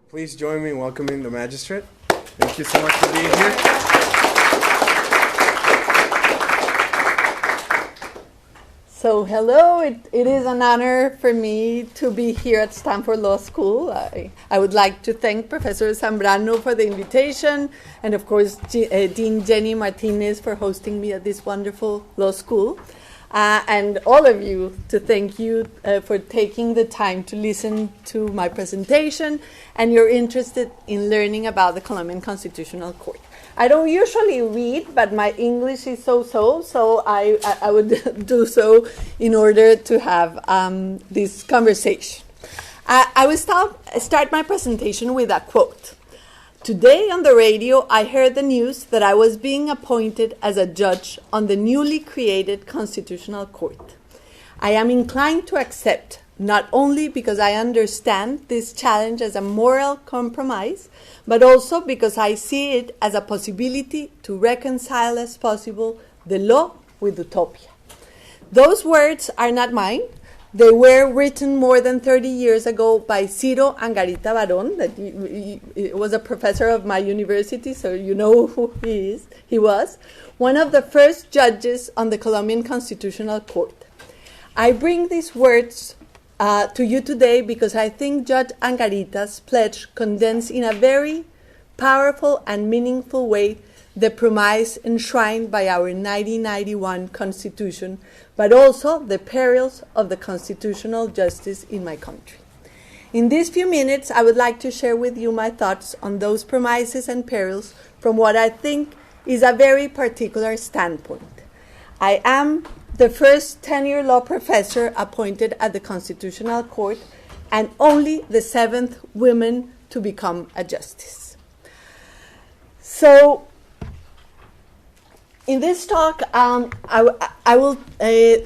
Please join me in welcoming the magistrate. Thank you so much for being here. So hello, it is an honor for me to be here at Stanford Law School. I would like to thank Professor Zambrano for the invitation and of course Dean Jenny Martinez for hosting me at this wonderful law school. And all of you to thank you for taking the time to listen to my presentation and you're interested in learning about the Colombian Constitutional Court. I don't usually read, but my English is so I would do so in order to have this conversation. I will start my presentation with a quote. Today on the radio, I heard the news that I was being appointed as a judge on the newly created Constitutional Court. I am inclined to accept, not only because I understand this challenge as a moral compromise, but also because I see it as a possibility to reconcile as possible the law with utopia. Those words are not mine. They were written more than 30 years ago by Ciro Angarita Barón, that he was a professor of my university, so you know who he is. He was one of the first judges on the Colombian Constitutional Court. I bring these words to you today because I think Judge Angarita's pledge condensed in a very powerful and meaningful way the promise enshrined by our 1991 Constitution, but also the perils of the constitutional justice in my country. In these few minutes, I would like to share with you my thoughts on those promises and perils from what I think is a very particular standpoint. I am the first tenure law professor appointed at the Constitutional Court and only the 7th woman to become a justice. So, in this talk, I will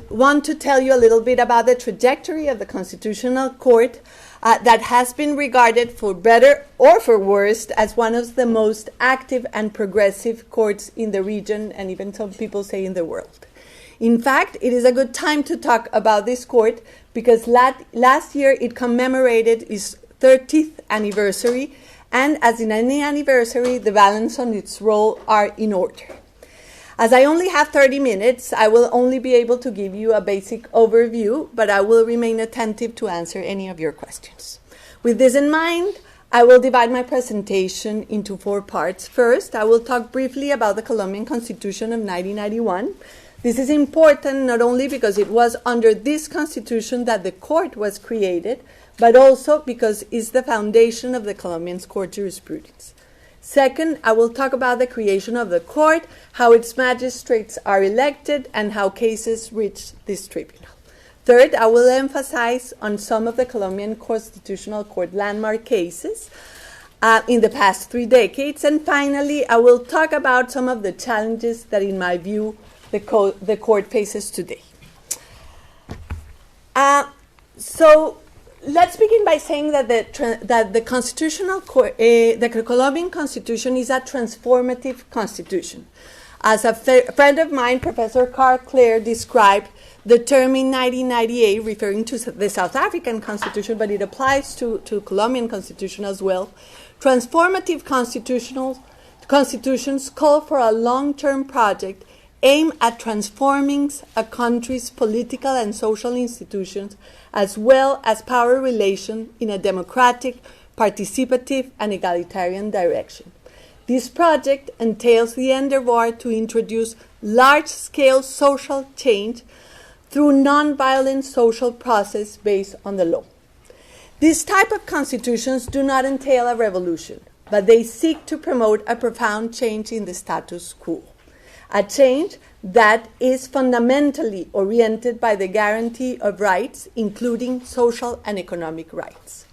want to tell you a little bit about the trajectory of the Constitutional Court that has been regarded, for better or for worse, as one of the most active and progressive courts in the region, and even some people say in the world. In fact, it is a good time to talk about this court because last year it commemorated its 30th anniversary, and as in any anniversary, the balance on its role are in order. As I only have 30 minutes, I will only be able to give you a basic overview, but I will remain attentive to answer any of your questions. With this in mind, I will divide my presentation into 4 parts. First, I will talk briefly about the Colombian Constitution of 1991. This is important not only because it was under this constitution that the court was created, but also because it's the foundation of the Colombian court jurisprudence. Second, I will talk about the creation of the court, how its magistrates are elected, and how cases reach this tribunal. Third, I will emphasize on some of the Colombian Constitutional Court landmark cases in the past 3 decades. And finally, I will talk about some of the challenges that, in my view, the court faces today. So let's begin by saying that the Constitutional Court, the Colombian Constitution, is a transformative constitution. As a friend of mine, Professor Carl Clare, described the term in 1998, referring to the South African Constitution, but it applies to Colombian Constitution as well. Transformative constitutions call for a long-term project aimed at transforming a country's political and social institutions as well as power relations in a democratic, participative, and egalitarian direction. This project entails the endeavor to introduce large-scale social change through non-violent social process based on the law. These type of constitutions do not entail a revolution, but they seek to promote a profound change in the status quo, a change that is fundamentally oriented by the guarantee of rights, including social and economic rights.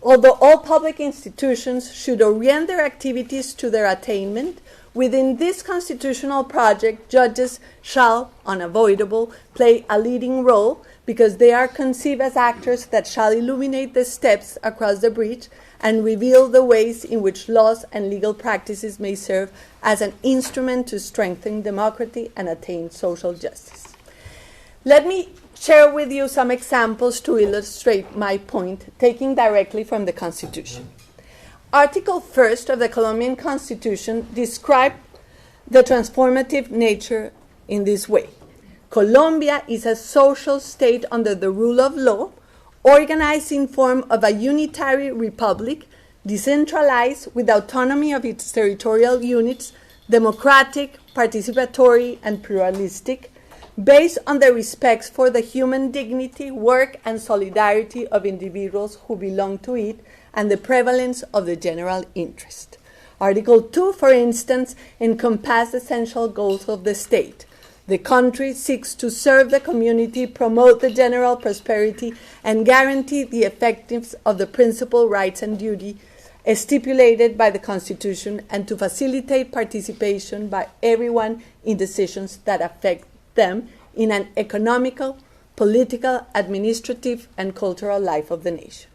Although all public institutions should orient their activities to their attainment, within this constitutional project, judges shall, unavoidable, play a leading role because they are conceived as actors that shall illuminate the steps across the bridge and reveal the ways in which laws and legal practices may serve as an instrument to strengthen democracy and attain social justice. Let me share with you some examples to illustrate my point, taking directly from the Constitution. Article 1st of the Colombian Constitution described the transformative nature in this way. Colombia is a social state under the rule of law, organized in form of a unitary republic, decentralized with autonomy of its territorial units, democratic, participatory, and pluralistic, based on the respect for the human dignity, work, and solidarity of individuals who belong to it, and the prevalence of the general interest. Article 2, for instance, encompasses essential goals of the state. The country seeks to serve the community, promote the general prosperity, and guarantee the effectiveness of the principal rights and duties stipulated by the Constitution, and to facilitate participation by everyone in decisions that affect them in an economical, political, administrative, and cultural life of the nation.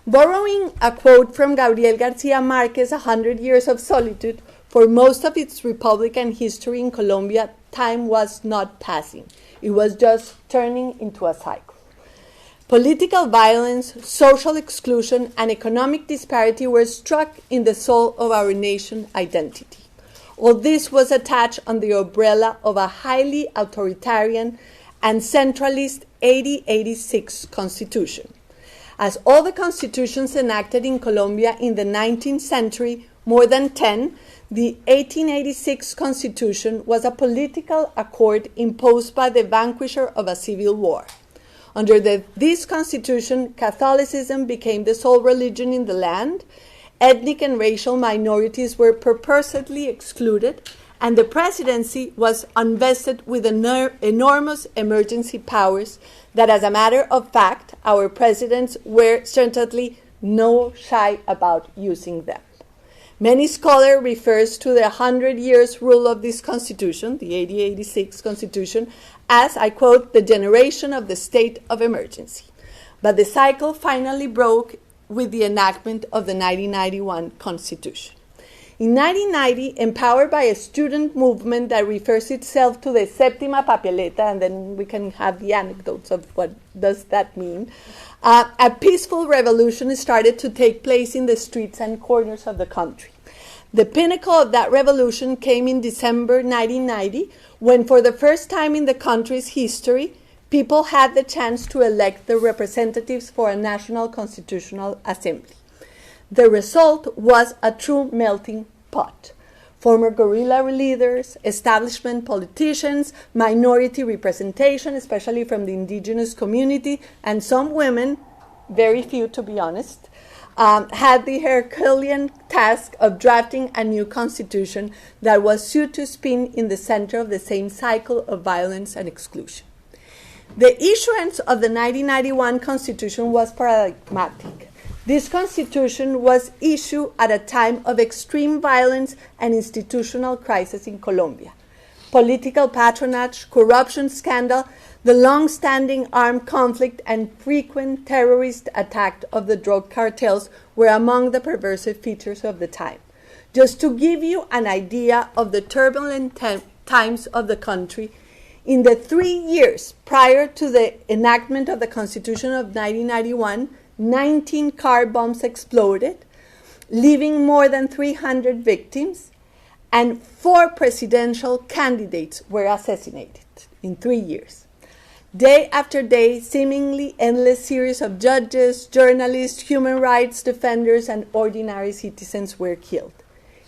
Borrowing a quote from Gabriel Garcia Marquez, 100 Years of Solitude, for most of its Republican history in Colombia, time was not passing. It was just turning into a cycle. Political violence, social exclusion, and economic disparity were struck in the soul of our nation's identity. All this was attached under the umbrella of a highly authoritarian and centralist 1886 constitution. As all the constitutions enacted in Colombia in the 19th century, more than 10, the 1886 constitution was a political accord imposed by the vanquisher of a civil war. Under this constitution, Catholicism became the sole religion in the land, ethnic and racial minorities were purposely excluded, and the presidency was invested with enormous emergency powers that, as a matter of fact, our presidents were certainly no shy about using them. Many scholars refer to the 100 years rule of this constitution, the 1886 constitution, as, I quote, the generation of the state of emergency. But the cycle finally broke with the enactment of the 1991 constitution. In 1990, empowered by a student movement that refers itself to the Séptima Papeleta, and then we can have the anecdotes of what does that mean, a peaceful revolution started to take place in the streets and corners of the country. The pinnacle of that revolution came in December 1990, when for the first time in the country's history, people had the chance to elect their representatives for a national constitutional assembly. The result was a true melting pot. Former guerrilla leaders, establishment politicians, minority representation, especially from the indigenous community, and some women, very few to be honest, had the Herculean task of drafting a new constitution that was suited to spin in the center of the same cycle of violence and exclusion. The issuance of the 1991 constitution was paradigmatic. This constitution was issued at a time of extreme violence and institutional crisis in Colombia. Political patronage, corruption scandal, the long-standing armed conflict, and frequent terrorist attacks of the drug cartels were among the perversive features of the time. Just to give you an idea of the turbulent times of the country, in the 3 years prior to the enactment of the Constitution of 1991, 19 car bombs exploded, leaving more than 300 victims, and 4 presidential candidates were assassinated in 3 years. Day after day, seemingly endless series of judges, journalists, human rights defenders, and ordinary citizens were killed.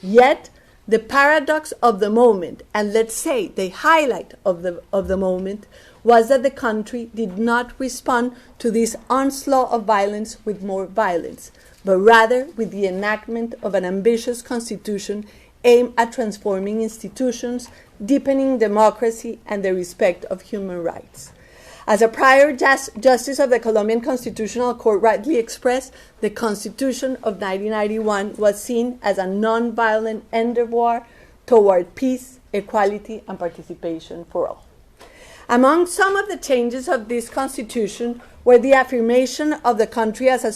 Yet, the paradox of the moment, and let's say the highlight of the moment, was that the country did not respond to this onslaught of violence with more violence, but rather with the enactment of an ambitious constitution aimed at transforming institutions, deepening democracy, and the respect of human rights. As a prior justice of the Colombian Constitutional Court rightly expressed, the Constitution of 1991 was seen as a non-violent endeavor toward peace, equality, and participation for all. Among some of the changes of this constitution were the affirmation of the country as a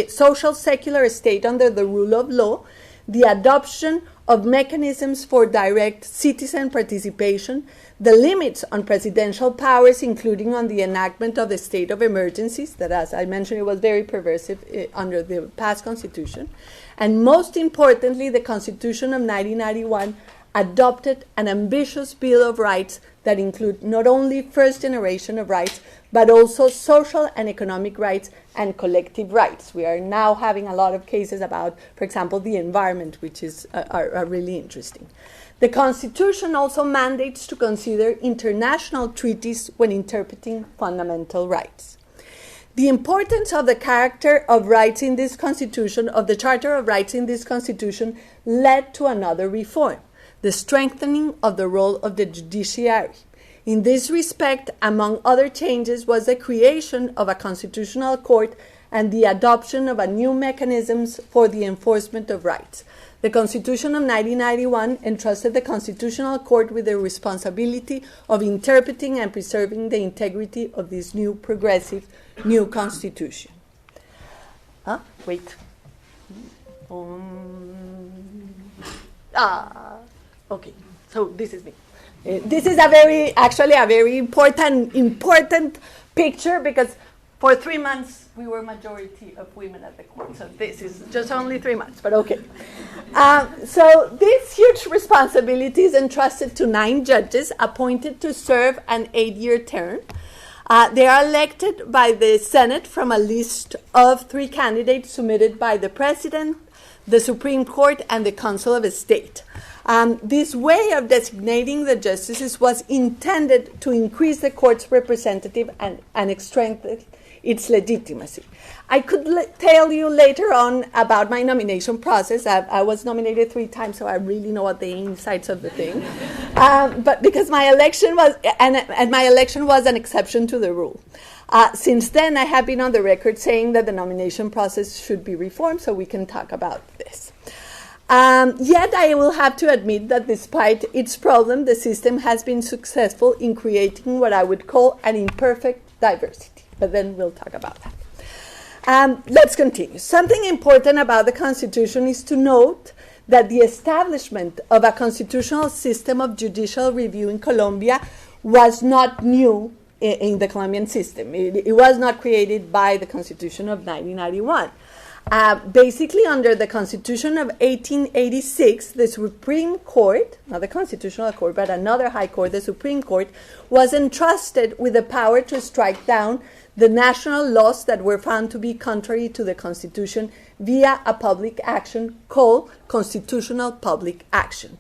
social secular state under the rule of law, the adoption of mechanisms for direct citizen participation, the limits on presidential powers, including on the enactment of the state of emergencies, that, as I mentioned, it was very perversive under the past constitution, and most importantly, the Constitution of 1991 adopted an ambitious Bill of Rights that include not only first generation of rights, but also social and economic rights and collective rights. We are now having a lot of cases about, for example, the environment, which are really interesting. The Constitution also mandates to consider international treaties when interpreting fundamental rights. The importance of the character of rights in this Constitution, of the Charter of Rights in this Constitution, led to another reform, the strengthening of the role of the judiciary. In this respect, among other changes, was the creation of a constitutional court and the adoption of a new mechanisms for the enforcement of rights. The Constitution of 1991 entrusted the Constitutional Court with the responsibility of interpreting and preserving the integrity of this new progressive, new constitution. Okay, so this is me. This is a very important picture, because for 3 months we were majority of women at the court. So this is just only 3 months, but okay. So this huge responsibility is entrusted to 9 judges appointed to serve an 8-year term. They are elected by the Senate from a list of 3 candidates submitted by the President, the Supreme Court, and the Council of State. This way of designating the justices was intended to increase the court's representative and strengthen its legitimacy. I could tell you later on about my nomination process. I was nominated 3 times, so I really know what the insides of the thing. But because my election was, and my election was an exception to the rule. Since then, I have been on the record saying that the nomination process should be reformed, so we can talk about this. Yet I will have to admit that despite its problem, the system has been successful in creating what I would call an imperfect diversity. But then we'll talk about that. Let's continue. Something important about the Constitution is to note that the establishment of a constitutional system of judicial review in Colombia was not new in the Colombian system. It was not created by the Constitution of 1991. Basically, under the Constitution of 1886, the Supreme Court, not the Constitutional Court, but another high court, the Supreme Court, was entrusted with the power to strike down the national laws that were found to be contrary to the Constitution via a public action called constitutional public action.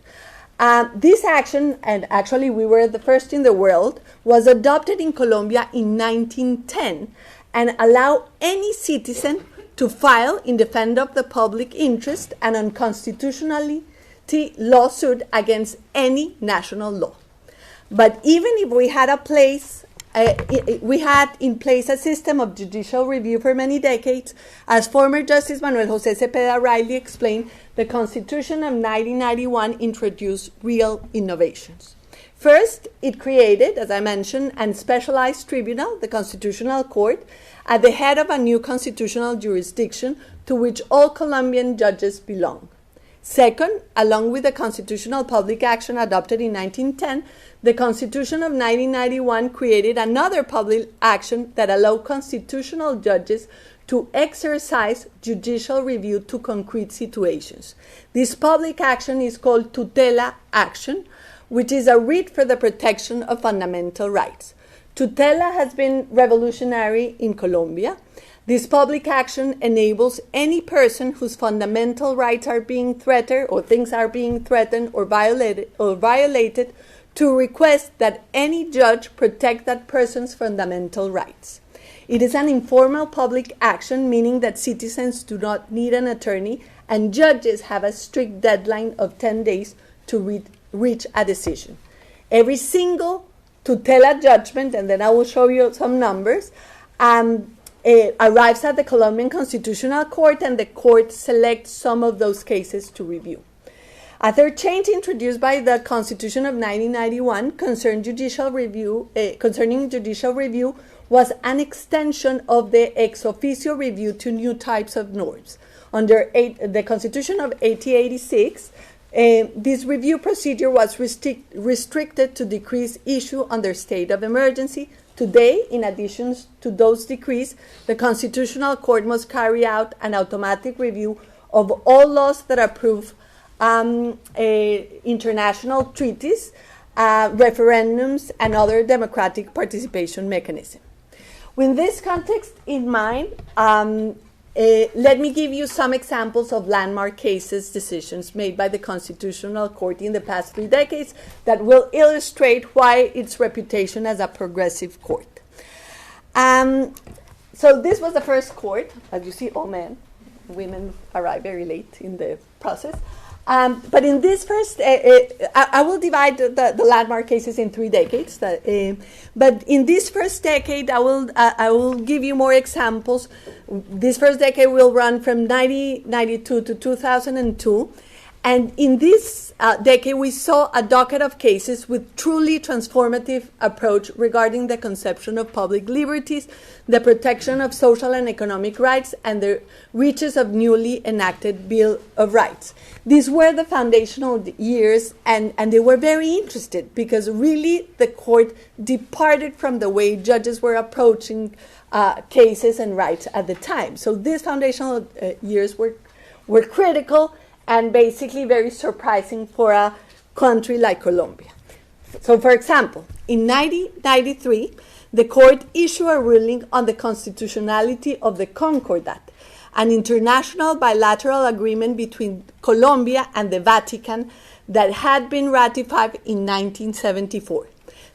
This action, and actually we were the first in the world, was adopted in Colombia in 1910 and allowed any citizen to file in defense of the public interest an unconstitutionality lawsuit against any national law. But even if we had we had in place a system of judicial review for many decades, as former Justice Manuel José Cepeda rightly explained, the Constitution of 1991 introduced real innovations. First, it created, as I mentioned, a specialized tribunal, the Constitutional Court, at the head of a new constitutional jurisdiction to which all Colombian judges belong. Second, along with the constitutional public action adopted in 1910, the Constitution of 1991 created another public action that allowed constitutional judges to exercise judicial review to concrete situations. This public action is called tutela action, which is a writ for the protection of fundamental rights. Tutela has been revolutionary in Colombia. This public action enables any person whose fundamental rights are being threatened or things are being threatened or violated to request that any judge protect that person's fundamental rights. It is an informal public action, meaning that citizens do not need an attorney and judges have a strict deadline of 10 days to reach a decision. Every single tutela judgment, and then I will show you some numbers, arrives at the Colombian Constitutional Court, and the court selects some of those cases to review. A third change introduced by the Constitution of 1991 concerning judicial review was an extension of the ex officio review to new types of norms. Under the Constitution of 1886, this review procedure was restricted to decrees issued under state of emergency. Today, in addition to those decrees, the Constitutional Court must carry out an automatic review of all laws that approve international treaties, referendums, and other democratic participation mechanisms. With this context in mind, let me give you some examples of landmark cases, decisions made by the Constitutional Court in the past 3 decades that will illustrate why its reputation as a progressive court. So this was the first court. As you see, all men. Women arrive very late in the process. But in this first, I will divide the landmark cases in 3 decades. But in this first decade, I will give you more examples. This first decade will run from 1992 to 2002. And in this decade, we saw a docket of cases with truly transformative approach regarding the conception of public liberties, the protection of social and economic rights, and the reaches of newly enacted Bill of Rights. These were the foundational years, and they were very interested because really the court departed from the way judges were approaching cases and rights at the time. So these foundational years were critical and basically very surprising for a country like Colombia. So, for example, in 1993, the court issued a ruling on the constitutionality of the Concordat, an international bilateral agreement between Colombia and the Vatican that had been ratified in 1974.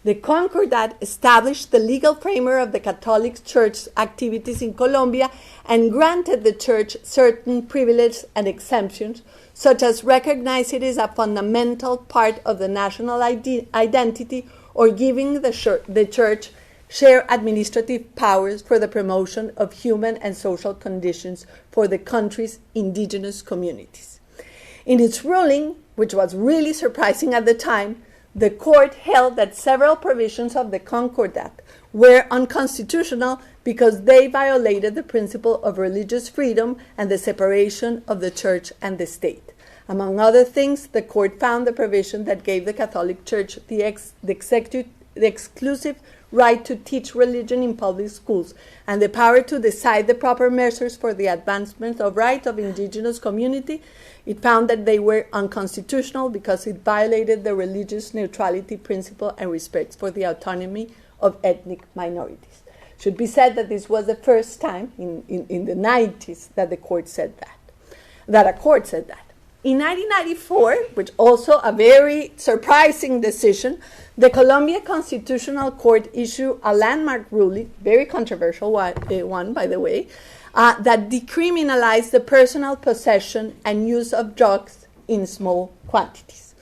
The Concordat established the legal framework of the Catholic Church's activities in Colombia and granted the Church certain privileges and exemptions, such as recognize it as a fundamental part of the national identity or giving the Church shared administrative powers for the promotion of human and social conditions for the country's indigenous communities. In its ruling, which was really surprising at the time, the court held that several provisions of the Concordat were unconstitutional because they violated the principle of religious freedom and the separation of the church and the state. Among other things, the court found the provision that gave the Catholic Church the exclusive right to teach religion in public schools and the power to decide the proper measures for the advancement of rights of indigenous community. It found that they were unconstitutional because it violated the religious neutrality principle and respect for the autonomy of ethnic minorities. It should be said that this was the first time in the 90s that a court said that. In 1994, which also a very surprising decision, the Colombia Constitutional Court issued a landmark ruling, very controversial one by the way, that decriminalized the personal possession and use of drugs in small quantities.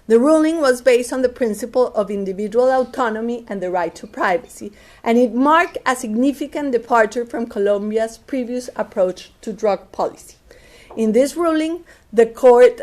The ruling was based on the principle of individual autonomy and the right to privacy, and it marked a significant departure from Colombia's previous approach to drug policy. In this ruling, the court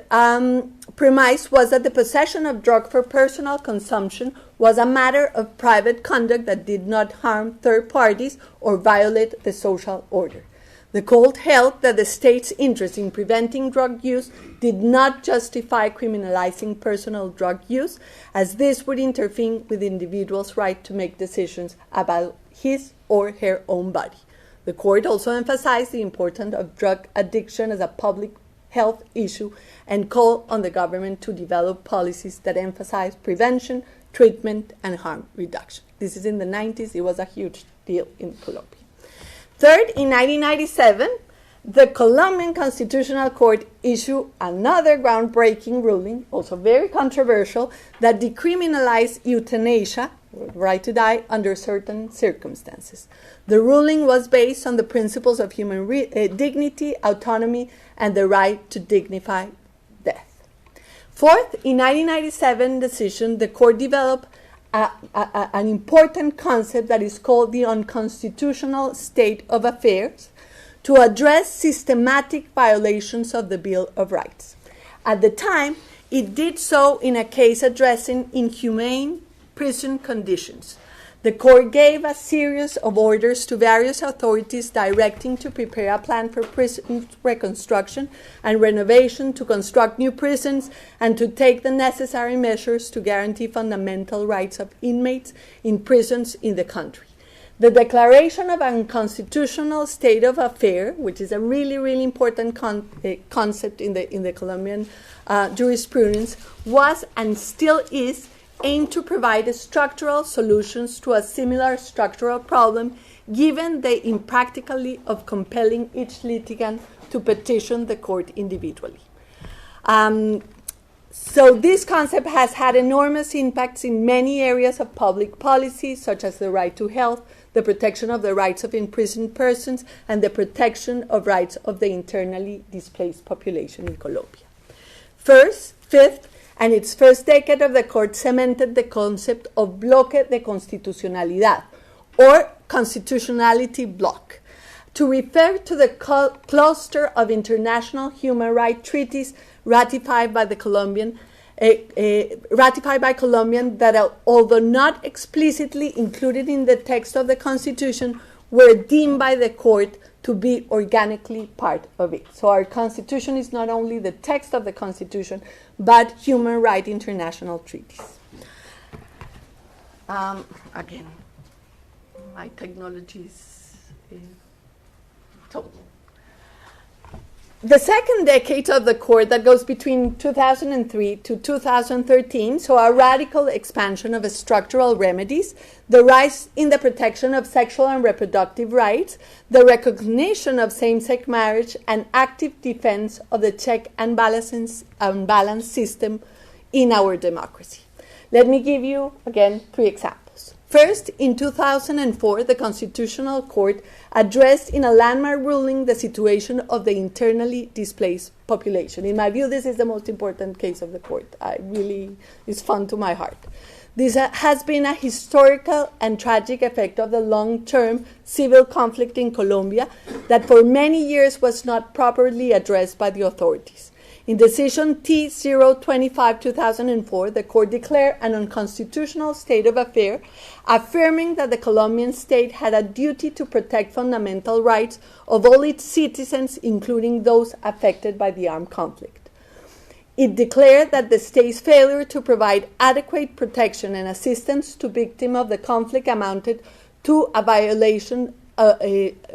premise was that the possession of drugs for personal consumption was a matter of private conduct that did not harm third parties or violate the social order. The court held that the state's interest in preventing drug use did not justify criminalizing personal drug use, as this would interfere with the individual's right to make decisions about his or her own body. The court also emphasized the importance of drug addiction as a public health issue and called on the government to develop policies that emphasize prevention, treatment, and harm reduction. This is in the 90s. It was a huge deal in Colombia. Third, in 1997, the Colombian Constitutional Court issued another groundbreaking ruling, also very controversial, that decriminalized euthanasia, right to die, under certain circumstances. The ruling was based on the principles of human dignity, autonomy, and the right to dignified death. Fourth, in 1997 decision, the court developed an important concept that is called the unconstitutional state of affairs to address systematic violations of the Bill of Rights. At the time, it did so in a case addressing inhumane prison conditions. The court gave a series of orders to various authorities directing to prepare a plan for prison reconstruction and renovation, to construct new prisons, and to take the necessary measures to guarantee fundamental rights of inmates in prisons in the country. The declaration of unconstitutional state of affair, which is a really, really important concept in the Colombian jurisprudence, was and still is aimed to provide structural solutions to a similar structural problem, given the impracticality of compelling each litigant to petition the court individually. So this concept has had enormous impacts in many areas of public policy, such as the right to health, the protection of the rights of imprisoned persons, and the protection of rights of the internally displaced population in Colombia. Fifth, and its first decade of the court cemented the concept of bloque de constitucionalidad, or constitutionality block, to refer to the cluster of international human rights treaties ratified by Colombian that, although not explicitly included in the text of the Constitution, were deemed by the court to be organically part of it. So our Constitution is not only the text of the Constitution, but human rights international treaties. Again, my technology is total. The second decade of the court, that goes between 2003 to 2013, saw a radical expansion of structural remedies, the rise in the protection of sexual and reproductive rights, the recognition of same-sex marriage, and active defense of the check and balance system in our democracy. Let me give you, again, 3 examples. First, in 2004, the Constitutional Court addressed in a landmark ruling the situation of the internally displaced population. In my view, this is the most important case of the court. It's fun to my heart. This has been a historical and tragic effect of the long-term civil conflict in Colombia that for many years was not properly addressed by the authorities. In decision T-025-2004, the court declared an unconstitutional state of affair, affirming that the Colombian state had a duty to protect fundamental rights of all its citizens, including those affected by the armed conflict. It declared that the state's failure to provide adequate protection and assistance to victims of the conflict amounted to a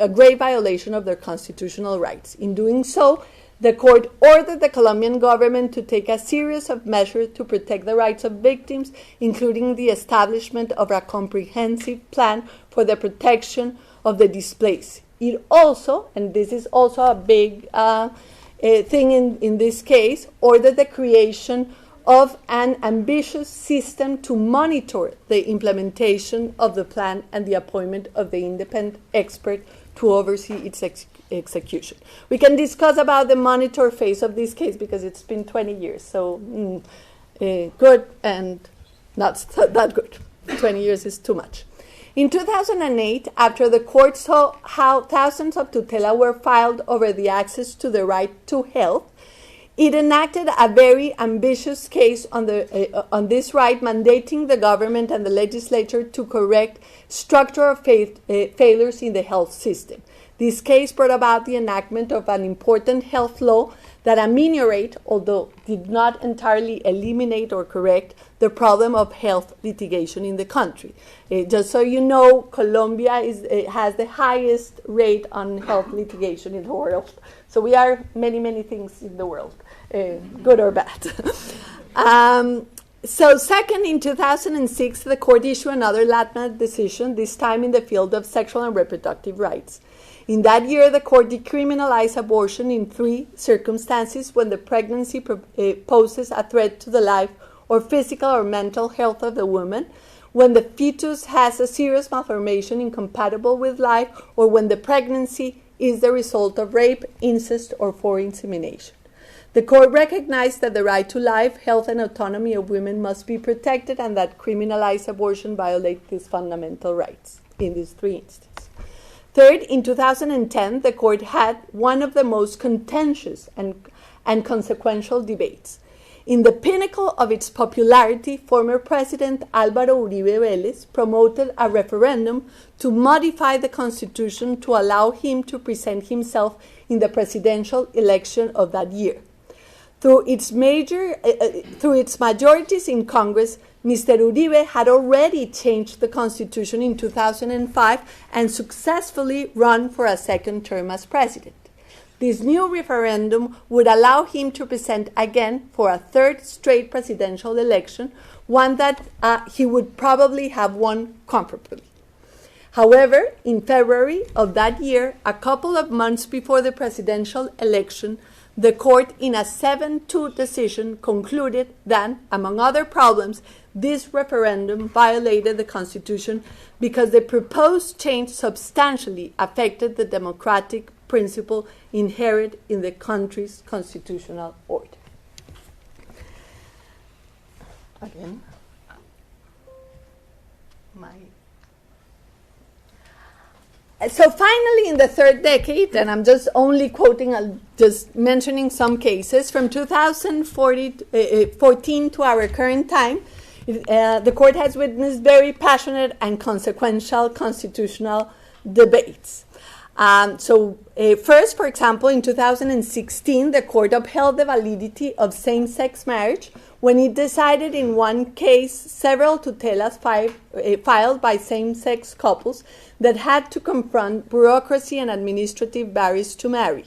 grave violation of their constitutional rights. In doing so, the court ordered the Colombian government to take a series of measures to protect the rights of victims, including the establishment of a comprehensive plan for the protection of the displaced. It also, and this is also a big thing in this case, ordered the creation of an ambitious system to monitor the implementation of the plan and the appointment of the independent expert to oversee its execution. We can discuss about the monitor phase of this case because it's been 20 years, so good and not that good. 20 years is too much. In 2008, after the court saw how thousands of tutela were filed over the access to the right to health, it enacted a very ambitious case on this right, mandating the government and the legislature to correct structural failures in the health system. This case brought about the enactment of an important health law that ameliorated, although did not entirely eliminate or correct, the problem of health litigation in the country. Just so you know, Colombia has the highest rate on health litigation in the world. So we are many, many things in the world, good or bad. So second, in 2006, the court issued another landmark decision, this time in the field of sexual and reproductive rights. In that year, the court decriminalized abortion in 3 circumstances: when the pregnancy poses a threat to the life or physical or mental health of the woman, when the fetus has a serious malformation incompatible with life, or when the pregnancy is the result of rape, incest, or forced insemination. The court recognized that the right to life, health, and autonomy of women must be protected, and that criminalized abortion violates these fundamental rights in these 3 instances. Third, in 2010, the court had one of the most contentious and consequential debates. In the pinnacle of its popularity, former President Álvaro Uribe Vélez promoted a referendum to modify the constitution to allow him to present himself in the presidential election of that year. Through its majorities in Congress, Mr. Uribe had already changed the constitution in 2005 and successfully run for a second term as president. This new referendum would allow him to present again for a third straight presidential election, one that he would probably have won comfortably. However, in February of that year, a couple of months before the presidential election, the court, in a 7-2 decision, concluded that, among other problems, this referendum violated the Constitution because the proposed change substantially affected the democratic principle inherent in the country's constitutional order. Again, So finally, in the third decade, and I'm just only quoting, just mentioning some cases, from 2014 to our current time, the court has witnessed very passionate and consequential constitutional debates. First, for example, in 2016, the court upheld the validity of same-sex marriage when it decided in one case several tutelas filed by same-sex couples that had to confront bureaucracy and administrative barriers to marry.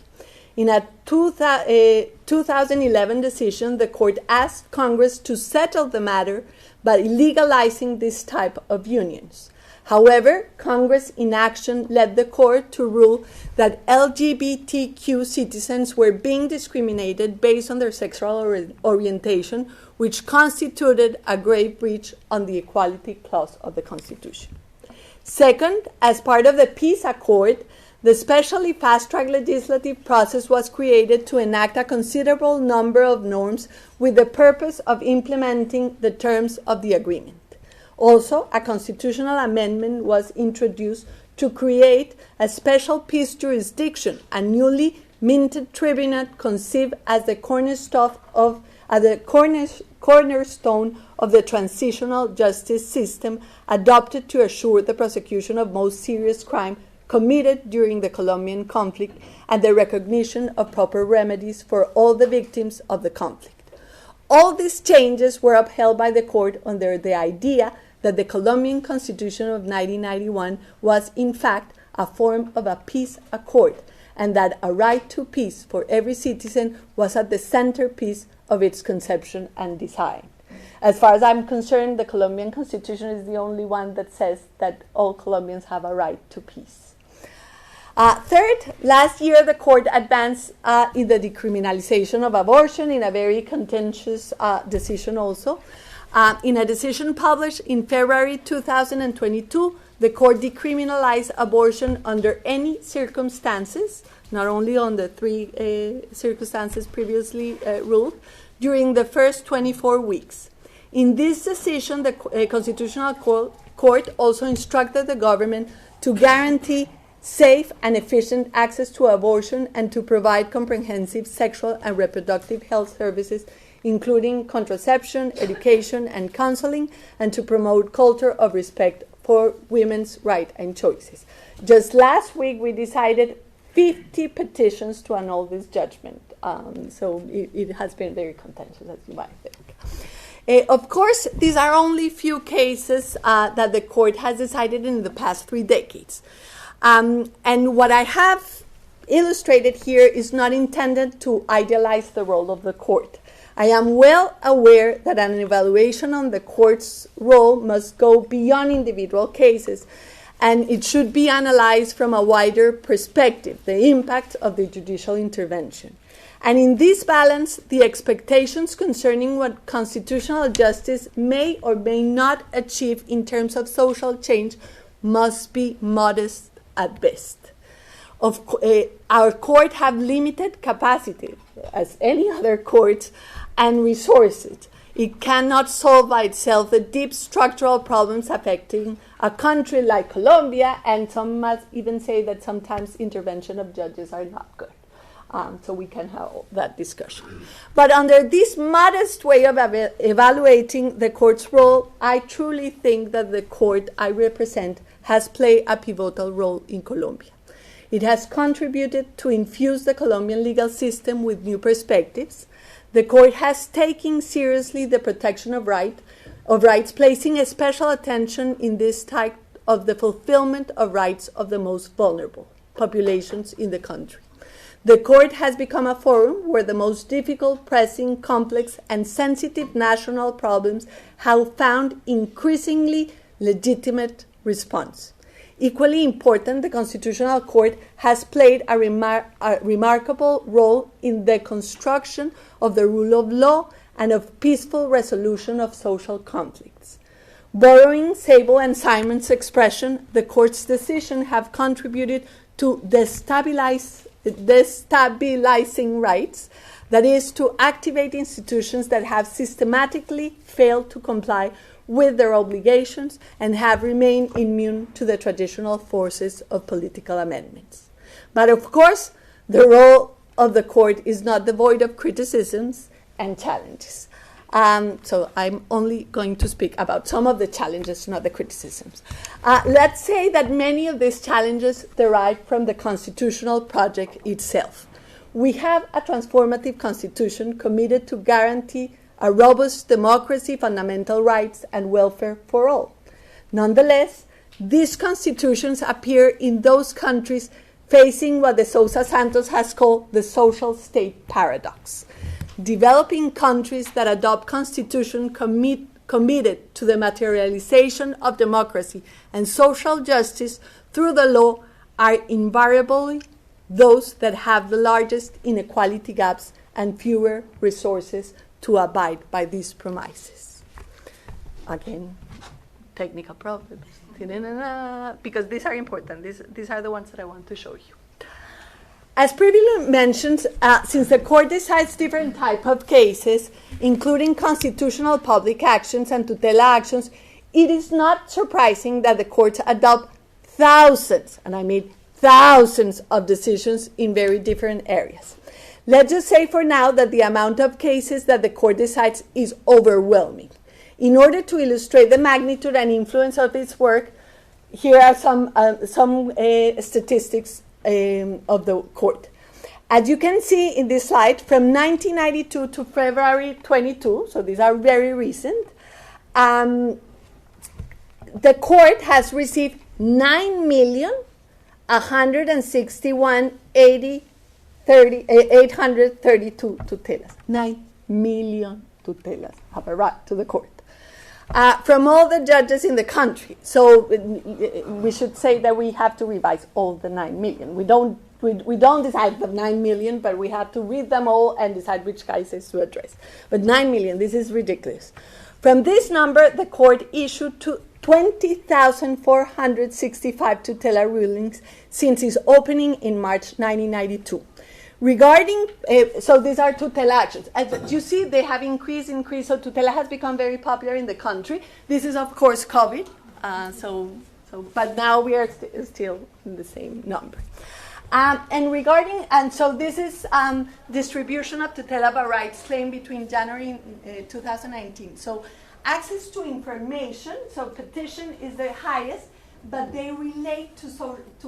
In a 2011 decision, the court asked Congress to settle the matter by legalizing this type of unions. However, Congress inaction led the court to rule that LGBTQ citizens were being discriminated based on their sexual orientation, which constituted a grave breach on the Equality Clause of the Constitution. Second, as part of the peace accord, the specially fast-track legislative process was created to enact a considerable number of norms with the purpose of implementing the terms of the agreement. Also, a constitutional amendment was introduced to create a special peace jurisdiction, a newly minted tribunal conceived as the cornerstone of the transitional justice system adopted to assure the prosecution of most serious crime committed during the Colombian conflict and the recognition of proper remedies for all the victims of the conflict. All these changes were upheld by the court under the idea that the Colombian Constitution of 1991 was, in fact, a form of a peace accord, and that a right to peace for every citizen was at the centerpiece of its conception and design. As far as I'm concerned, the Colombian Constitution is the only one that says that all Colombians have a right to peace. Third, last year the court advanced in the decriminalization of abortion in a very contentious decision also. In a decision published in February 2022, the court decriminalized abortion under any circumstances, not only on the three circumstances previously ruled, during the first 24 weeks. In this decision, the Constitutional Court also instructed the government to guarantee safe and efficient access to abortion and to provide comprehensive sexual and reproductive health services, including contraception, education, and counseling, and to promote culture of respect for women's rights and choices. Just last week, we decided 50 petitions to annul this judgment. So it has been very contentious, as you might think. Of course, these are only few cases that the court has decided in the past 3 decades. And what I have illustrated here is not intended to idealize the role of the court. I am well aware that an evaluation on the court's role must go beyond individual cases, and it should be analyzed from a wider perspective, the impact of the judicial intervention. And in this balance, the expectations concerning what constitutional justice may or may not achieve in terms of social change must be modest at best. Our court have limited capacity, as any other court, and resources. It cannot solve by itself the deep structural problems affecting a country like Colombia, and some must even say that sometimes intervention of judges are not good. so we can have that discussion. But under this modest way of evaluating the court's role, I truly think that the court I represent has played a pivotal role in Colombia. It has contributed to infuse the Colombian legal system with new perspectives. The court has taken seriously the protection of rights, placing a special attention in this type of the fulfillment of rights of the most vulnerable populations in the country. The court has become a forum where the most difficult, pressing, complex, and sensitive national problems have found increasingly legitimate response. Equally important, the Constitutional Court has played a remarkable role in the construction of the rule of law and of peaceful resolution of social conflicts. Borrowing Sable and Simon's expression, the court's decisions have contributed to destabilizing rights, that is, to activate institutions that have systematically failed to comply with their obligations and have remained immune to the traditional forces of political amendments. But of course, the role of the court is not devoid of criticisms and challenges. So I'm only going to speak about some of the challenges, not the criticisms. Let's say that many of these challenges derive from the constitutional project itself. We have a transformative constitution committed to guarantee a robust democracy, fundamental rights, and welfare for all. Nonetheless, these constitutions appear in those countries facing what de Sousa Santos has called the social state paradox. Developing countries that adopt constitutions committed to the materialization of democracy and social justice through the law are invariably those that have the largest inequality gaps and fewer resources to abide by these promises. Again, technical problems, because these are important. These are the ones that I want to show you. As previously mentioned, since the court decides different types of cases, including constitutional public actions and tutela actions, it is not surprising that the courts adopt thousands, and I mean thousands, of decisions in very different areas. Let's just say for now that the amount of cases that the court decides is overwhelming. In order to illustrate the magnitude and influence of its work, here are some statistics of the court. As you can see in this slide, from 1992 to February 22, so these are very recent, the court has received 9,161,832 tutelas. 9 million tutelas have arrived to the court. From all the judges in the country. So we should say that we have to revise all the 9 million. We don't decide the 9 million, but we have to read them all and decide which cases to address. But 9 million, this is ridiculous. From this number, the court issued 20,465 tutela rulings since its opening in March 1992. Regarding, so these are tutela actions. As you see, they have increased. So tutela has become very popular in the country. This is, of course, COVID. But now we are still in the same number. So this is distribution of tutela by rights claim between January 2019. So access to information, so petition is the highest, but they relate to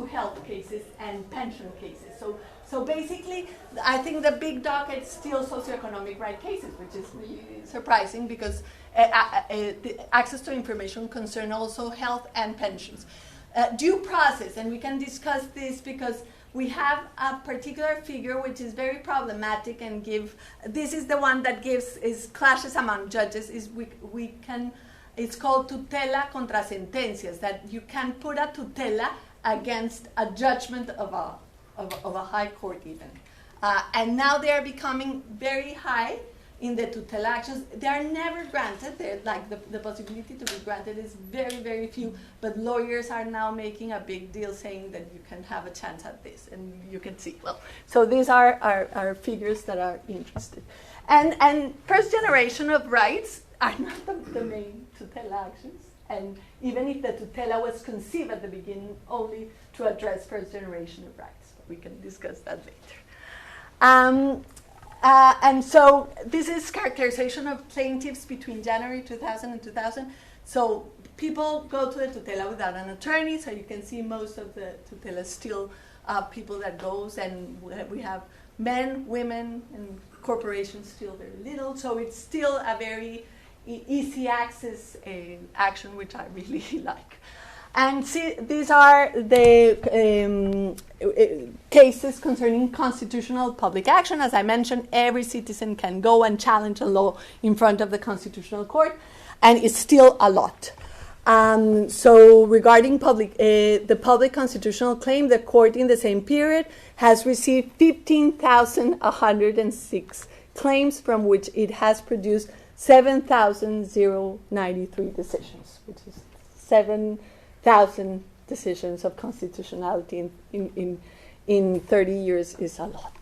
health cases and pension cases. So basically, I think the big dog is still socioeconomic right cases, which is really surprising because the access to information concern also health and pensions. Due process, and we can discuss this because we have a particular figure which is very problematic and this is the one that clashes among judges, it's called tutela contra sentencias, that you can put a tutela against a judgment of a high court even. And now they are becoming very high in the tutela actions. They are never granted. They're like the possibility to be granted is very, very few, but lawyers are now making a big deal saying that you can have a chance at this, and you can see. Well, so these are figures that are interested. And first generation of rights are not the main tutela actions. And even if the tutela was conceived at the beginning only to address first generation of rights. We can discuss that later. And so this is characterization of plaintiffs between January 2000 and 2000. So people go to the tutela without an attorney, so you can see most of the tutela still people that goes, and we have men, women, and corporations still very little. So it's still a very easy access action, which I really like. And see, these are the cases concerning constitutional public action. As I mentioned, every citizen can go and challenge a law in front of the Constitutional Court, and it's still a lot. So regarding the public constitutional claim, the court in the same period has received 15,106 claims, from which it has produced 7,093 decisions, which is 7,000 decisions of constitutionality in 30 years is a lot.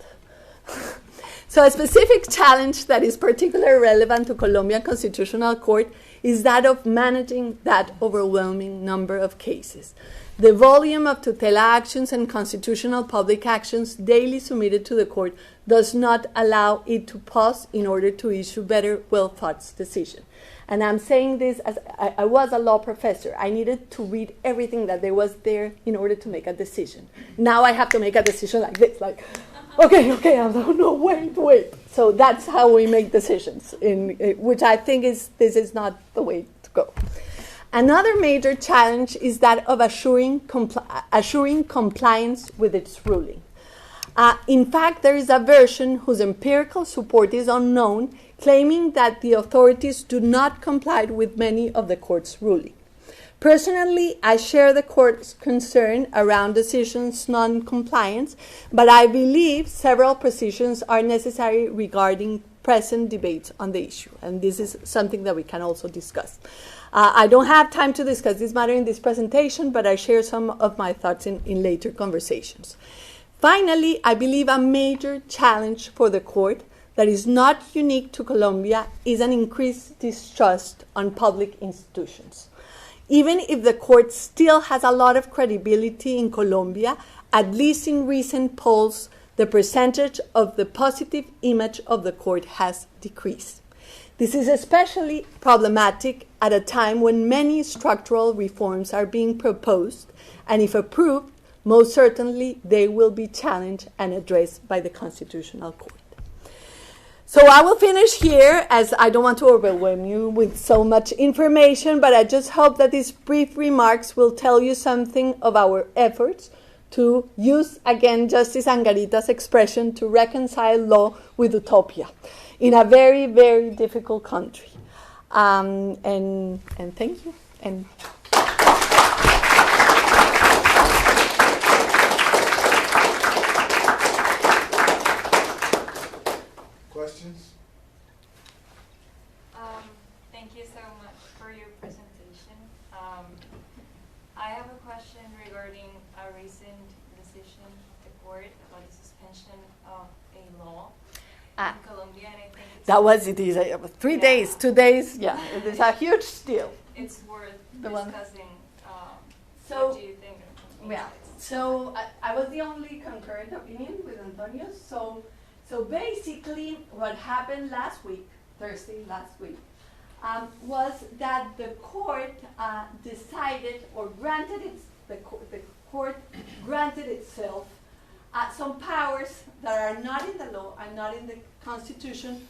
So a specific challenge that is particularly relevant to Colombian Constitutional Court is that of managing that overwhelming number of cases. The volume of tutela actions and constitutional public actions daily submitted to the court does not allow it to pause in order to issue better, well-thought decisions. And I'm saying this as I was a law professor. I needed to read everything that there was there in order to make a decision. Now I have to make a decision like this, like, okay, I don't know, wait. So that's how we make decisions, which I think this is not the way to go. Another major challenge is that of assuring compliance with its ruling. In fact, there is a version whose empirical support is unknown, claiming that the authorities do not comply with many of the court's rulings. Personally, I share the court's concern around decisions' non-compliance, but I believe several precisions are necessary regarding present debates on the issue, and this is something that we can also discuss. I don't have time to discuss this matter in this presentation, but I share some of my thoughts in later conversations. Finally, I believe a major challenge for the court that is not unique to Colombia is an increased distrust on public institutions. Even if the court still has a lot of credibility in Colombia, at least in recent polls, the percentage of the positive image of the court has decreased. This is especially problematic at a time when many structural reforms are being proposed, and if approved, most certainly they will be challenged and addressed by the Constitutional Court. So I will finish here, as I don't want to overwhelm you with so much information, but I just hope that these brief remarks will tell you something of our efforts to use, again, Justice Angarita's expression, to reconcile law with utopia in a very, very difficult country. And thank you. And questions? Thank you so much for your presentation. I have a question regarding a recent decision of the court about the suspension of a law in Colombia, and I think that was it. 3 days, 2 days. Yeah, it is a huge deal. it's worth The one. discussing. So- What do you think? Yeah. So I was the only concurrent opinion with Antonio. So basically, what happened last week, Thursday last week, was that the court decided or granted the court granted itself some powers that are not in the law and not in the Constitution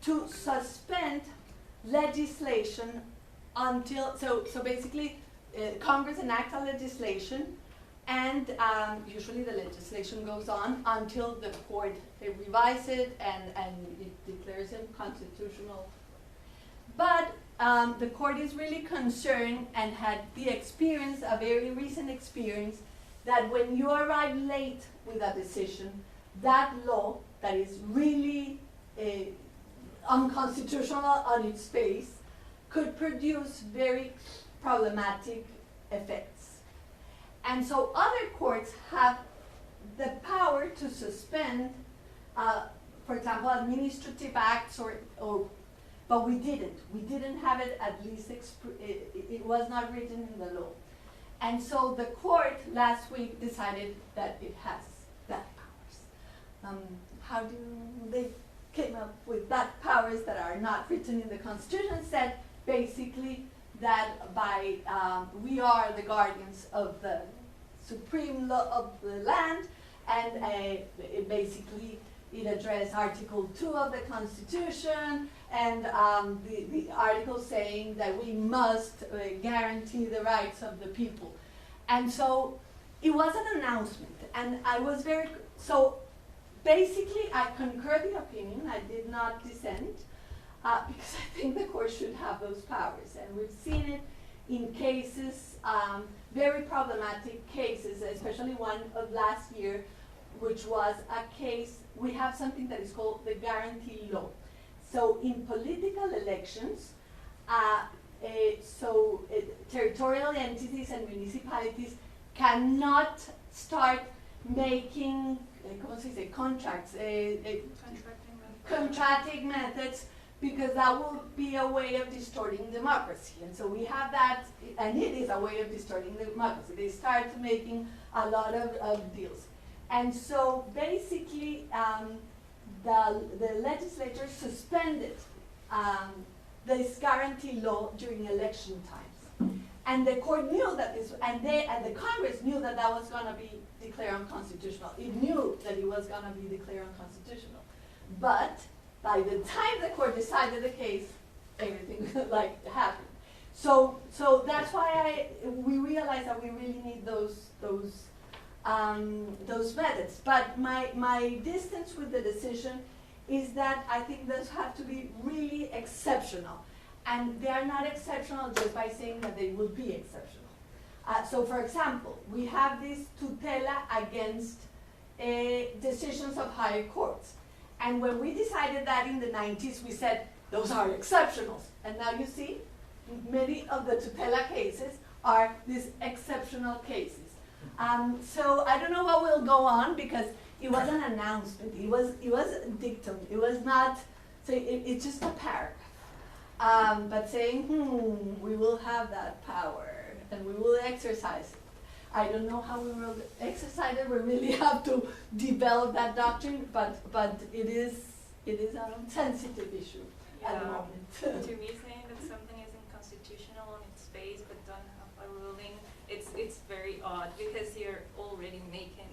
to suspend legislation until so basically Congress enacts a legislation, and usually the legislation goes on until the court revises it and it declares it constitutional. But the court is really concerned and had the experience, a very recent experience, that when you arrive late with a decision, that law that is really unconstitutional on its face could produce very problematic effects. And so other courts have the power to suspend, for example, administrative acts but we didn't. We didn't have it, at least it was not written in the law. And so the court last week decided that it has that powers. how do they came up with that powers that are not written in the Constitution, said basically that by we are the guardians of the supreme law of the land, and it basically it addressed Article 2 of the Constitution, and the article saying that we must guarantee the rights of the people. And so it was an announcement, and I was very, so basically I concur the opinion, I did not dissent, because I think the court should have those powers, and we've seen it in cases, very problematic cases, especially one of last year, which was a case, we have something that is called the guarantee law. So in political elections, territorial entities and municipalities cannot start making, ¿cómo se dice, contracts, contracting methods, because that will be a way of distorting democracy. And so we have that, and it is a way of distorting democracy. They start making a lot of deals. And so basically, the legislature suspended this guarantee law during election times. And the court knew that this, and the Congress knew that that was going to be declared unconstitutional. It knew that it was going to be declared unconstitutional. But by the time the court decided the case, everything like happened. So that's why we realized that we really need those methods. But my distance with the decision is that I think those have to be really exceptional. And they are not exceptional just by saying that they will be exceptional. So for example, we have this tutela against decisions of higher courts. And when we decided that in the 90s, we said, those are exceptionals. And now you see, many of the tutela cases are these exceptional cases. So I don't know what will go on, because it was an announcement. It was a dictum. It was not, so it's just a paragraph. But saying, we will have that power and we will exercise it. I don't know how we will exercise it. We really have to develop that doctrine, but it is a sensitive issue at the moment. To me, saying that something is unconstitutional on its face but don't have a ruling, it's very odd, because you're already making.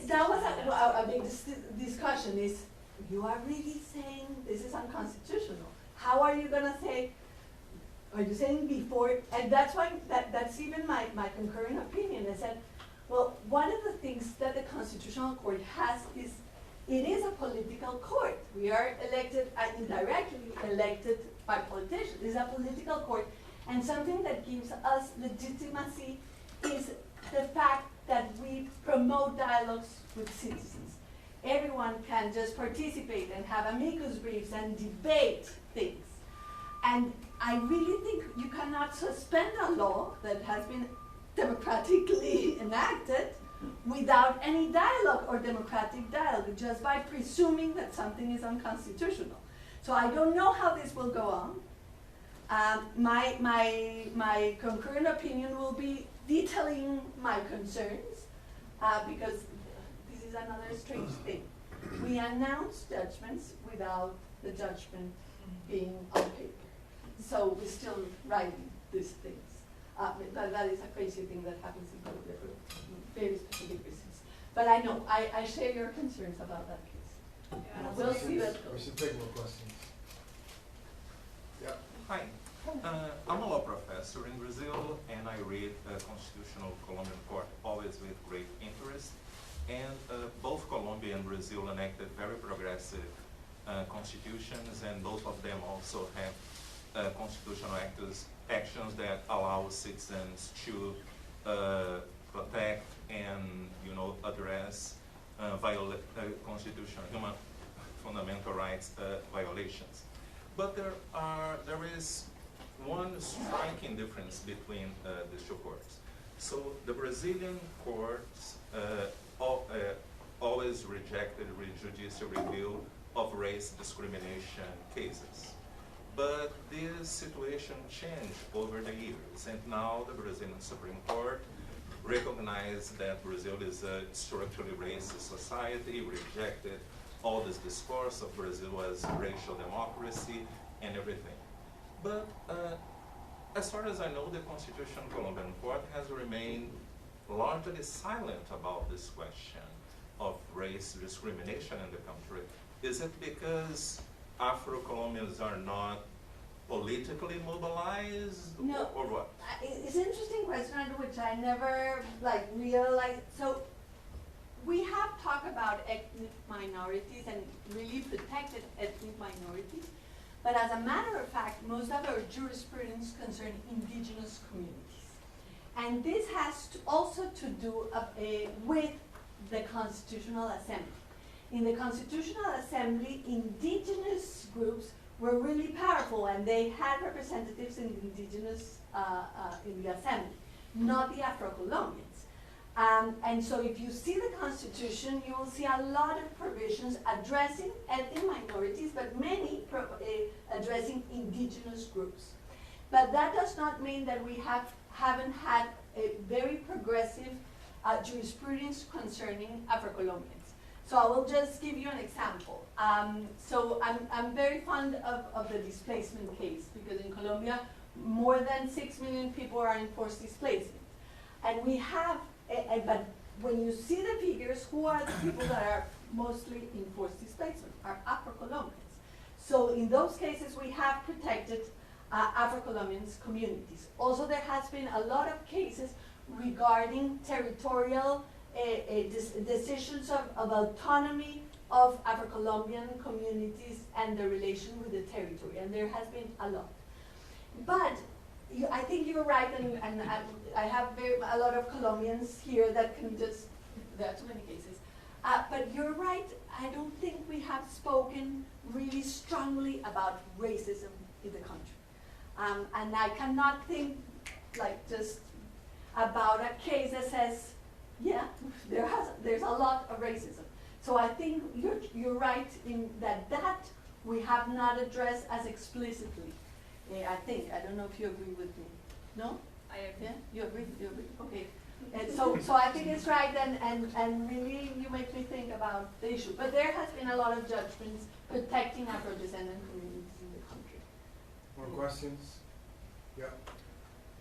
That was a big discussion. Is you are really saying this is unconstitutional? How are you going to say? Are you saying before? And that's why that's even my concurrent opinion. I said, well, one of the things that the Constitutional Court has is it is a political court. We are elected and indirectly elected by politicians. It's a political court, and something that gives us legitimacy is the fact that we promote dialogues with citizens. Everyone can just participate and have amicus briefs and debate things. And I really think you cannot suspend a law that has been democratically enacted without any dialogue or democratic dialogue, just by presuming that something is unconstitutional. So I don't know how this will go on. My concurrent opinion will be detailing my concerns, because this is another strange thing. We announce judgments without the judgment being on paper. So we're still writing these things. That is a crazy thing that happens in Colombia for very specific reasons. But I know, I share your concerns about that case. Yeah. We'll see that We goes. should take more questions. Yeah. Hi, I'm a law professor in Brazil, and I read Constitutional Colombian Court always with great interest. And both Colombia and Brazil enacted very progressive constitutions, and both of them also have constitutional actions that allow citizens to protect and address constitutional human fundamental rights violations. But there is one striking difference between these two courts. So the Brazilian courts always rejected judicial review of race discrimination cases. But this situation changed over the years, and now the Brazilian Supreme Court recognized that Brazil is a structurally racist society, rejected all this discourse of Brazil as racial democracy and everything. But as far as I know, the Constitutional Colombian Court has remained largely silent about this question of race discrimination in the country. Is it because Afro-Colombians are not politically mobilized, No. or what? It's an interesting question, which I never realized. So we have talked about ethnic minorities and really protected ethnic minorities, but as a matter of fact, most of our jurisprudence concern indigenous communities. And this has also to do with the Constitutional Assembly. In the Constitutional Assembly, indigenous groups were really powerful, and they had representatives in indigenous in the assembly, not the Afro-Colombians. And so if you see the Constitution, you will see a lot of provisions addressing ethnic minorities, but many addressing indigenous groups. But that does not mean that we haven't had a very progressive jurisprudence concerning Afro-Colombians. So I will just give you an example. So I'm very fond of the displacement case, because in Colombia, more than 6 million people are in forced displacement. And we have, but when you see the figures, who are the people that are mostly in forced displacement? Are Afro-Colombians. So in those cases, we have protected Afro-Colombians communities. Also, there has been a lot of cases regarding territorial decisions of autonomy of Afro-Colombian communities and the relation with the territory, and there has been a lot. But I think you're right, and I have a lot of Colombians here that can just, there are too many cases. But you're right, I don't think we have spoken really strongly about racism in the country. And I cannot think just about a case that says, yeah, there's a lot of racism. So I think you're right in that we have not addressed as explicitly. I think. I don't know if you agree with me. No? I agree. Yeah? You agree? You agree? Okay. And so I think it's right, and really you make me think about the issue. But there has been a lot of judgments protecting Afro-descendant communities in the country. More questions? Yeah.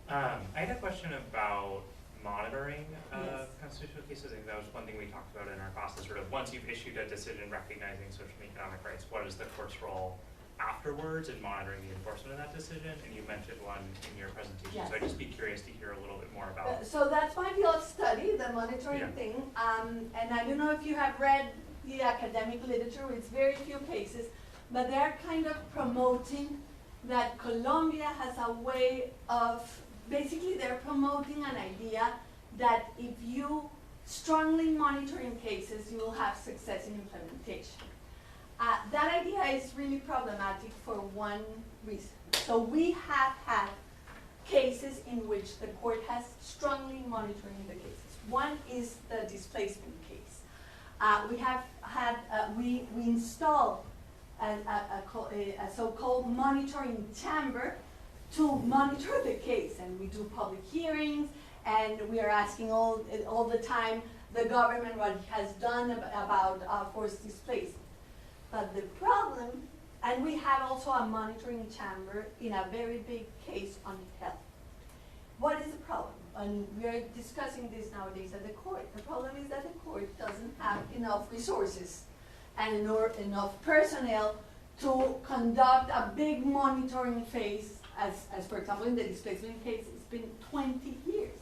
I had a question about monitoring Yes. constitutional cases. I think that was one thing we talked about in our class, is sort of once you've issued a decision recognizing social and economic rights, what is the court's role afterwards in monitoring the enforcement of that decision? And you mentioned one in your presentation, Yes. so I'd just be curious to hear a little bit more about. So that's my field of study, the monitoring Yeah. thing. And I don't know if you have read the academic literature. It's very few cases, but they're kind of promoting that Colombia has a way of, basically they're promoting an idea that if you strongly monitor in cases, you will have success in implementation. That idea is really problematic for one reason. So we have had cases in which the court has strongly monitoring the cases. One is the displacement case. We have had, we installed a so-called monitoring chamber to monitor the case, and we do public hearings, and we are asking all the time the government what it has done about forced displacement. But the problem, and we have also a monitoring chamber in a very big case on health. What is the problem? And we are discussing this nowadays at the court. The problem is that the court doesn't have enough resources and enough personnel to conduct a big monitoring phase, as for example in the displacement case, it's been 20 years.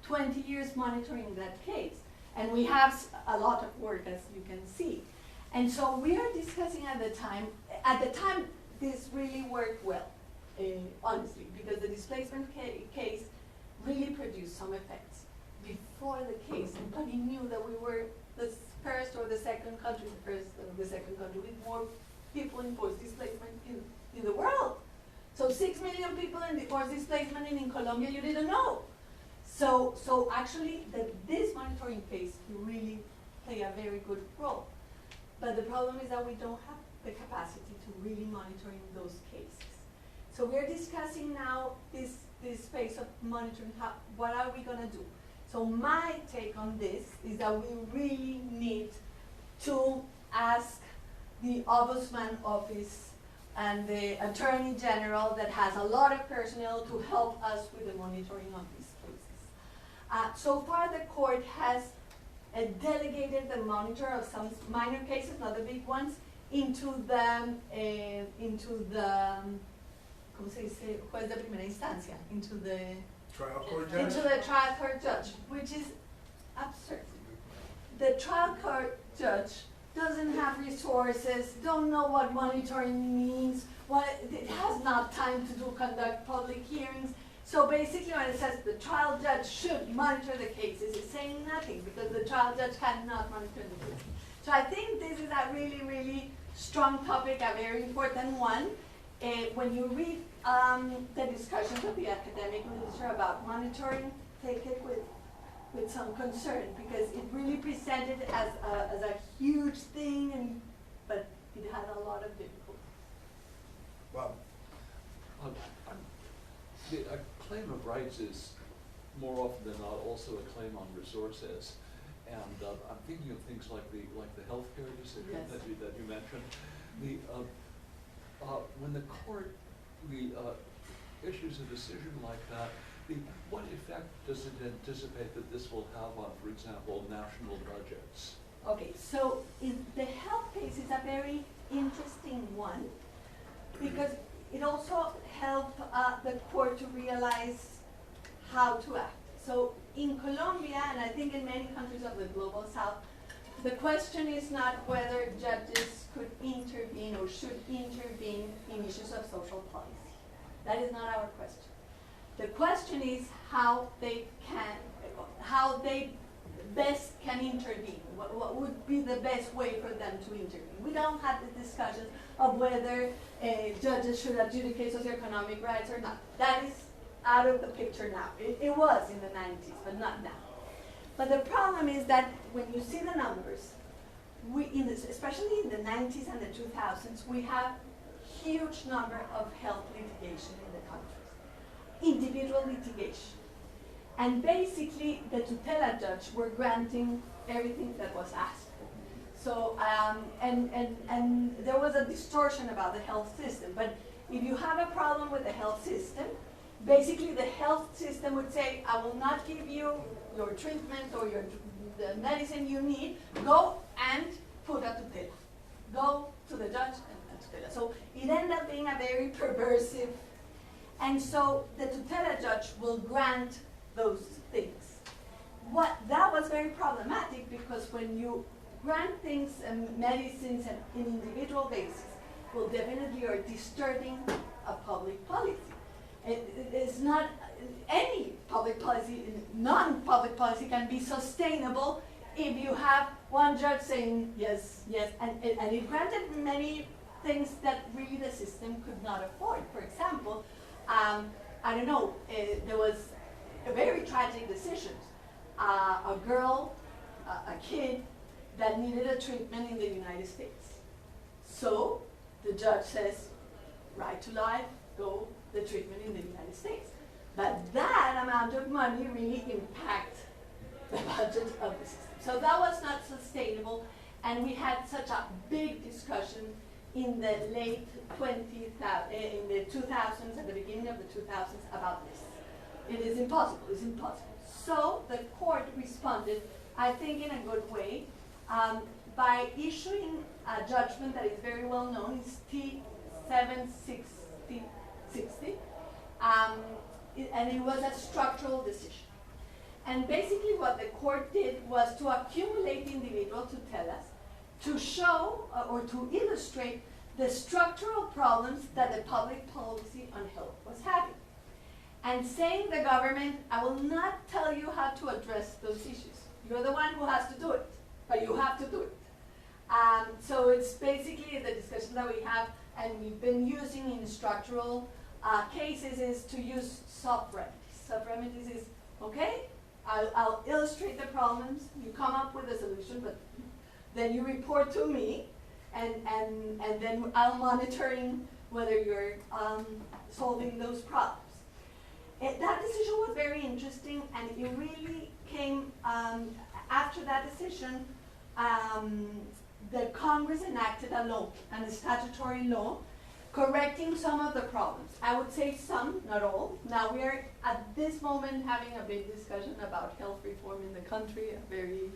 20 years monitoring that case. And we have a lot of work, as you can see. And so we are discussing at the time this really worked well, honestly, because the displacement case really produced some effects. Before the case, nobody knew that we were the first or the second country, with more people in forced displacement in the world. So 6 million people in the forced displacement in Colombia, you didn't know. So actually, this monitoring case really play a very good role. But the problem is that we don't have the capacity to really monitor in those cases. So we're discussing now this phase of monitoring, what are we gonna do? So my take on this is that we really need to ask the Ombudsman Office and the Attorney General that has a lot of personnel to help us with the monitoring of these cases. So far, the court has delegated the monitor of some minor cases, not the big ones, into the ¿cómo se dice? Juez de primera instancia, into the Trial court judge? into the trial court judge, which is absurd. The trial court judge doesn't have resources, don't know what monitoring means, it has not time to conduct public hearings. So basically when it says the trial judge should monitor the cases, it's saying nothing because the trial judge cannot monitor the cases. So I think this is a really, really strong topic, a very important one. When you read the discussions of the academic literature about monitoring, take it with some concern because it really presented as a huge thing, but it had a lot of difficulties. Wow. A claim of rights is more often than not also a claim on resources, and I'm thinking of things like the healthcare decision Yes. that you mentioned. When the court issues a decision like that, what effect does it anticipate that this will have on, for example, national budgets? Okay, so the health case is a very interesting one because it also helped the court to realize how to act. So in Colombia, and I think in many countries of the global south, the question is not whether judges could intervene or should intervene in issues of social policy. That is not our question. The question is how they best can intervene. What would be the best way for them to intervene? We don't have the discussion of whether judges should adjudicate socioeconomic rights or not. That is out of the picture now. It was in the 90s, but not now. But the problem is that when you see the numbers, especially in the 90s and the 2000s, we have huge number of health litigation in the countries, individual litigation. And basically, the tutela judge were granting everything that was asked for. So, and there was a distortion about the health system. But if you have a problem with the health system, basically the health system would say, I will not give you your treatment or the medicine you need, go and put a tutela. Go to the judge and tutela. So it ended up being a very perversive, and so the tutela judge will grant those things. That was very problematic because when you grant things and medicines and in individual basis, well, definitely you're disturbing a public policy. It is not any public policy, non-public policy can be sustainable if you have one judge saying yes, yes, and it granted many things that really the system could not afford. For example, I don't know, there was a very tragic decision. A girl, a kid that needed a treatment in the United States. So the judge says, right to life, go the treatment in the United States. But that amount of money really impacts the budget of the system. So that was not sustainable, and we had such a big discussion in the late 2000s, at the beginning of the 2000s about this. It is impossible, it's impossible. So the court responded, I think in a good way, by issuing a judgment that is very well known, it's T-760, and it was a structural decision. And basically what the court did was to accumulate individual tutelas to show or to illustrate the structural problems that the public policy on health was having. And saying the government, I will not tell you how to address those issues. You're the one who has to do it, but you have to do it. So it's basically the discussion that we have, and we've been using in structural cases, is to use soft remedies. Soft remedies is, okay, I'll illustrate the problems, you come up with a solution, but then you report to me, and then I'm monitoring whether you're solving those problems. That decision was very interesting, and it really came after that decision. the Congress enacted a law, and a statutory law, correcting some of the problems. I would say some, not all. Now we are at this moment having a big discussion about health reform in the country, a very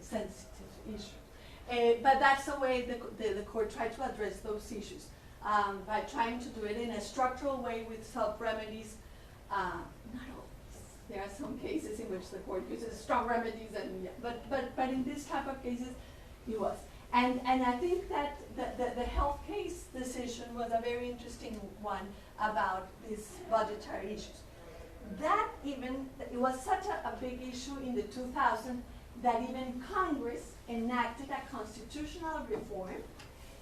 sensitive issue. But that's the way the court tried to address those issues, by trying to do it in a structural way with self-remedies. Not always. There are some cases in which the court uses strong remedies, and but in this type of cases, it was. And I think that the health case decision was a very interesting one about these budgetary issues. That even, it was such a big issue in the 2000s that even Congress enacted a constitutional reform,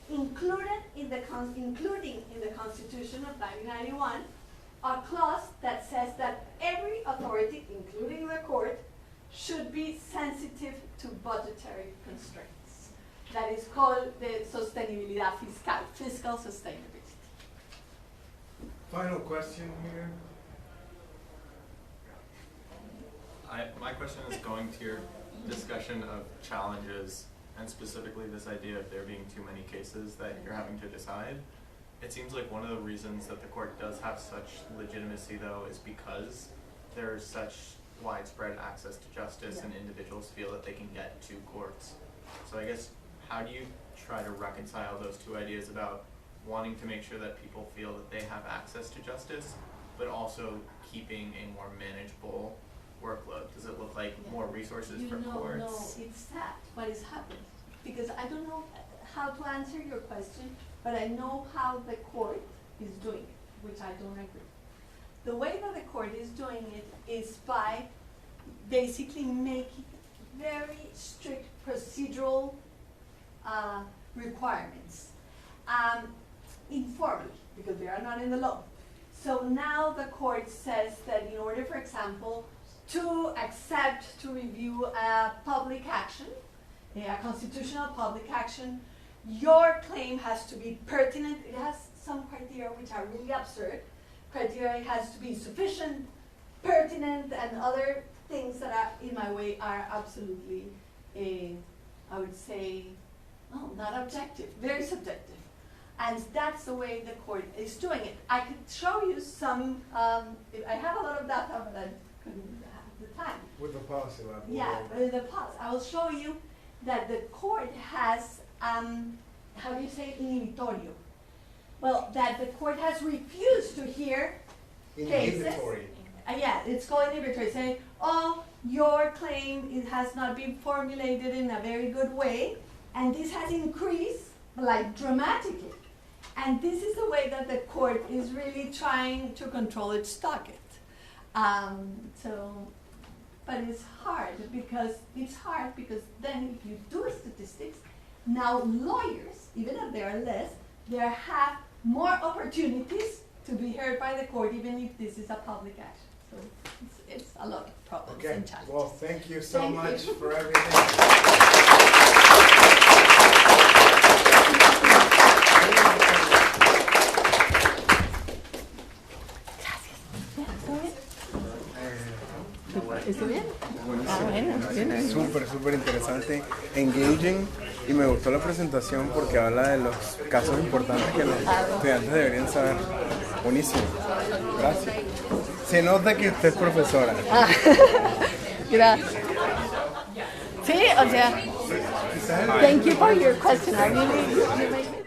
including in the Constitution of 1991, a clause that says that every authority, including the court, should be sensitive to budgetary constraints. That is called the sostenibilidad fiscal, fiscal sustainability. Final question here. My question is going to your discussion of challenges, and specifically this idea of there being too many cases that you're having to decide. It seems like one of the reasons that the court does have such legitimacy, though, is because there's such widespread access to justice, and individuals feel that they can get to courts. So I guess, how do you try to reconcile those two ideas about wanting to make sure that people feel that they have access to justice, but also keeping a more manageable workload? Does it look like more resources for courts? No, it's that, what is happening. Because I don't know how to answer your question, but I know how the court is doing it, which I don't agree. The way that the court is doing it is by basically making very strict procedural requirements, informally, because they are not in the law. So now the court says that in order, for example, to accept, to review a public action, a constitutional public action, your claim has to be pertinent. It has some criteria which are really absurd. Criteria, it has to be sufficient, pertinent, and other things that are in my way are absolutely, I would say, not objective, very subjective. And that's the way the court is doing it. I could show you some, I have a lot of data, but I couldn't have the time. With the policy lab. Yeah, with the policy. I will show you that the court has, how do you say inhibitorio? Well, that the court has refused to hear cases. Inhibitory. Yeah, it's called inhibitory, saying, oh, your claim, it has not been formulated in a very good way, and this has increased, like, dramatically. And this is the way that the court is really trying to control its docket. But it's hard because then if you do statistics, now lawyers, even if there are less, they have more opportunities to be heard by the court, even if this is a public action. So it's a lot of problems and challenges. Well, thank you so Thank much you. for everything. ¿Está bien? Súper interesante, engaging, y me gustó la presentación porque habla de los casos importantes que los estudiantes deberían saber. Buenísimo. Gracias. Se nota que usted es profesora. Gracias. Sí, o sea, thank you for your question. I really, you make